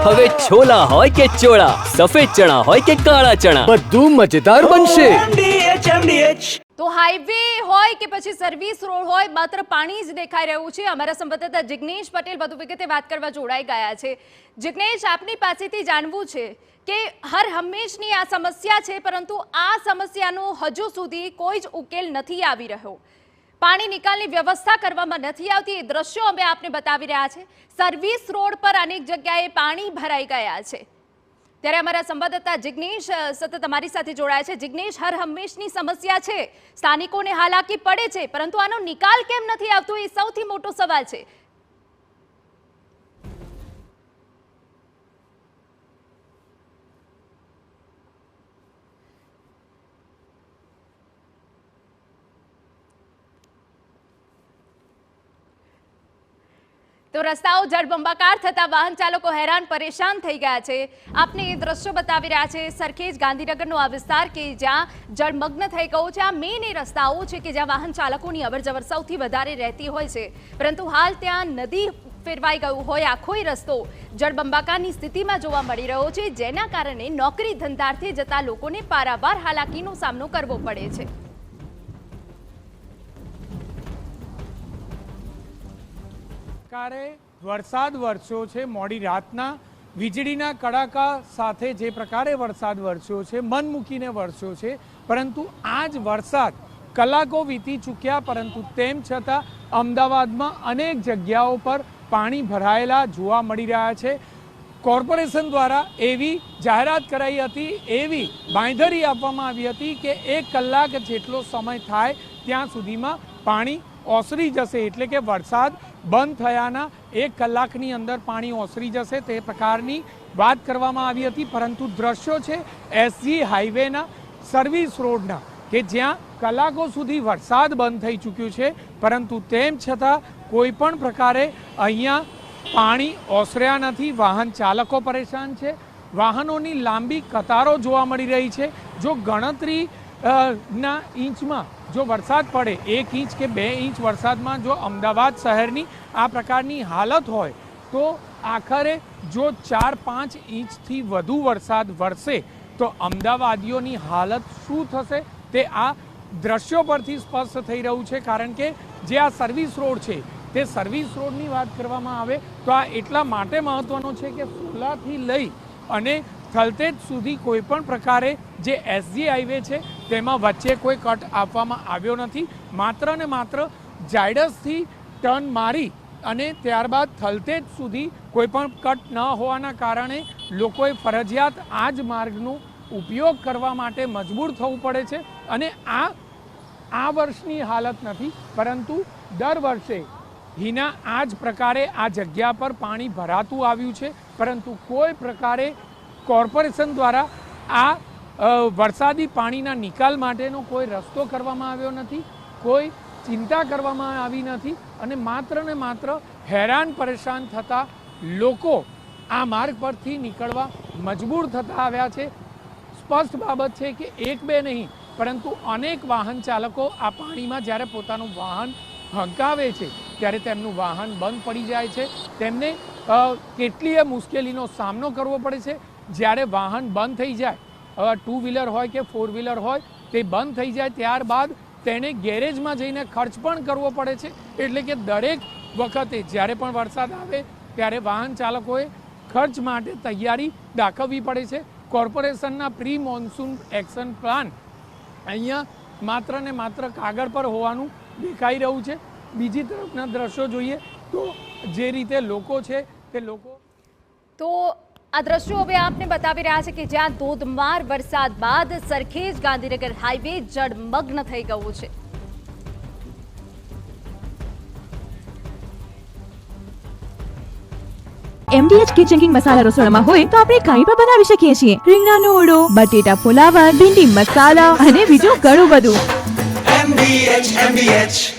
હવે છોલા હોય કે ચોળા, સફેદ ચણા હોય કે કાળા ચણા, બધું મજેદાર બનશે. તો હાઈવે હોય કે પછી સર્વિસ રોડ હોય, માત્ર પાણી જ દેખાઈ રહ્યું છે. અમારા સંવાદદાતા જિગ્નેશ પટેલ વધુ વિગતે વાત કરવા જોડાઈ ગયા છે. જિગ્નેશ, આપની પાસેથી જાણવું છે કે હર હંમેશની આ સમસ્યા છે, પરંતુ આ સમસ્યાનો હજુ સુધી કોઈ જ ઉકેલ નથી આવી રહ્યો. પાણી નિકાલની વ્યવસ્થા કરવામાં નથી આવતી. એ દ્રશ્યો અમે આપને બતાવી રહ્યા છે. સર્વિસ રોડ પર અનેક જગ્યાએ પાણી ભરાઈ ગયા છે. ત્યારે અમારા સંવાદદાતા જિગ્નેશ સતત અમારી સાથે જોડાયા છે. જિગ્નેશ, હર હંમેશની સમસ્યા છે, સ્થાનિકોને હાલાકી પડે છે, પરંતુ આનો નિકાલ કેમ નથી આવતો એ સૌથી મોટો સવાલ છે. તો રસ્તાઓ જળબંબાકાર થતા વાહન ચાલકો હેરાન પરેશાન થઈ ગયા છે. આપને એ દ્રશ્યો બતાવી રહ્યા છે સરખેજ ગાંધીનગરનો આ વિસ્તાર કે જ્યાં જળમગ્ન થઈ ગયો છે. આ મેઇન એ રસ્તાઓ છે કે જ્યાં વાહન ચાલકોની અવરજવર સૌથી વધારે રહેતી હોય છે, પરંતુ હાલ ત્યાં નદી ફેરવાઈ ગયું હોય આખો રસ્તો જળબંબાકારની સ્થિતિમાં જોવા મળી રહ્યો છે, જેના કારણે નોકરી ધંધાર્થે જતા લોકોને પારાવાર હાલાકીનો સામનો કરવો પડે છે. વરસાદ વરસ્યો છે, મોડી રાતના વીજળીના કડાકા સાથે જે પ્રકારે વરસાદ વરસ્યો છે, મન મૂકીને વરસ્યો છે, પરંતુ આ જ વરસાદ કલાકો વીતી ચૂક્યા, પરંતુ તેમ છતાં અમદાવાદમાં અનેક જગ્યાઓ પર પાણી ભરાયેલા જોવા મળી રહ્યા છે. કોર્પોરેશન દ્વારા એવી જાહેરાત કરાઈ હતી, એવી બાંયધરી આપવામાં આવી હતી કે 1 કલાક જેટલો સમય થાય ત્યાં સુધીમાં પાણી ઓસરી જશે, એટલે કે વરસાદ બંધ થયાના 1 કલાકની અંદર પાણી ઓસરી જશે, તે પ્રકારની વાત કરવામાં આવી હતી. પરંતુ દ્રશ્યો છે એસજી હાઈવેના સર્વિસ રોડના, કે જ્યાં કલાકો સુધી વરસાદ બંધ થઈ ચૂક્યું છે, પરંતુ તેમ છતાં કોઈ પણ પ્રકારે અહીંયા પાણી ઓસર્યા નથી. વાહન ચાલકો પરેશાન છે, વાહનોની લાંબી કતારો જોવા મળી રહી છે. જો ગણતરી ના ઇંચમાં જો વરસાદ પડે, 1 ઇંચ કે 2 ઇંચ વરસાદમાં જો અમદાવાદ શહેરની આ પ્રકારની હાલત હોય, તો આખરે જો 4-5 ઇંચથી વધુ વરસાદ વરસે તો અમદાવાદીઓની હાલત શું થશે તે આ દ્રશ્યો પરથી સ્પષ્ટ થઈ રહ્યું છે. કારણ કે જે આ સર્વિસ રોડ છે, તે સર્વિસ રોડની વાત કરવામાં આવે તો આ એટલા માટે મહત્વનો છે કે સોલાથી લઈ અને થલતેજ સુધી કોઈ પણ પ્રકારે જે એસજી હાઈવે છે તેમાં વચ્ચે કોઈ કટ આપવામાં આવ્યો નથી. માત્ર ને માત્ર જાયડસથી ટર્ન મારી અને ત્યારબાદ થલતેજ સુધી કોઈ પણ કટ ન હોવાના કારણે લોકોએ ફરજિયાત આ જ માર્ગનો ઉપયોગ કરવા માટે મજબૂર થવું પડે છે. અને આ વર્ષની હાલત નથી, પરંતુ દર વર્ષે હિના આ જ પ્રકારે આ જગ્યા પર પાણી ભરાતું આવ્યું છે, પરંતુ કોઈ પ્રકારે કોર્પોરેશન દ્વારા આ વરસાદી પાણીના નિકાલ માટેનો કોઈ રસ્તો કરવામાં આવ્યો નથી, કોઈ ચિંતા કરવામાં આવી નથી, અને માત્ર ને માત્ર હેરાન પરેશાન થતા લોકો આ માર્ગ પરથી નીકળવા મજબૂર થતા આવ્યા છે. સ્પષ્ટ બાબત છે કે 1-2 નહીં, પરંતુ અનેક વાહન ચાલકો આ પાણીમાં જ્યારે પોતાનું વાહન હંકાવે છે ત્યારે તેમનું વાહન બંધ પડી જાય છે. તેમને કેટલીય મુશ્કેલીનો સામનો કરવો પડે છે. જ્યારે વાહન બંધ થઈ જાય, 2 વ્હીલર હોય કે 4 વ્હીલર હોય, તે બંધ થઈ જાય ત્યારબાદ તેને ગેરેજમાં જઈને ખર્ચ પણ કરવો પડે છે. એટલે કે દરેક વખતે જ્યારે પણ વરસાદ આવે ત્યારે વાહન ચાલકોએ ખર્ચ માટે તૈયારી દાખવવી પડે છે. કોર્પોરેશનના પ્રી મોન્સૂન એક્શન પ્લાન અહીંયા માત્ર ને માત્ર કાગળ પર હોવાનું દેખાઈ રહ્યું છે. બીજી તરફના દ્રશ્યો જોઈએ તો જે રીતે લોકો છે તે લોકો તો આ દ્રશ્યો હવે આપને બતાવી રહ્યા છે કે જ્યાં ધોધમાર વરસાદ બાદ સરખેજ ગાંધીનગર હાઈવે જળમગ્ન થઈ ગયું છે. MDH કિચન કિંગ મસાલા રસોડામાં હોય તો આપણે કંઈ પણ બનાવી શકીએ છીએ. રીંગણાનો ઓળો, બટેટા ફુલાવર, ભીંડી મસાલા અને બીજું ઘણું બધું. MDH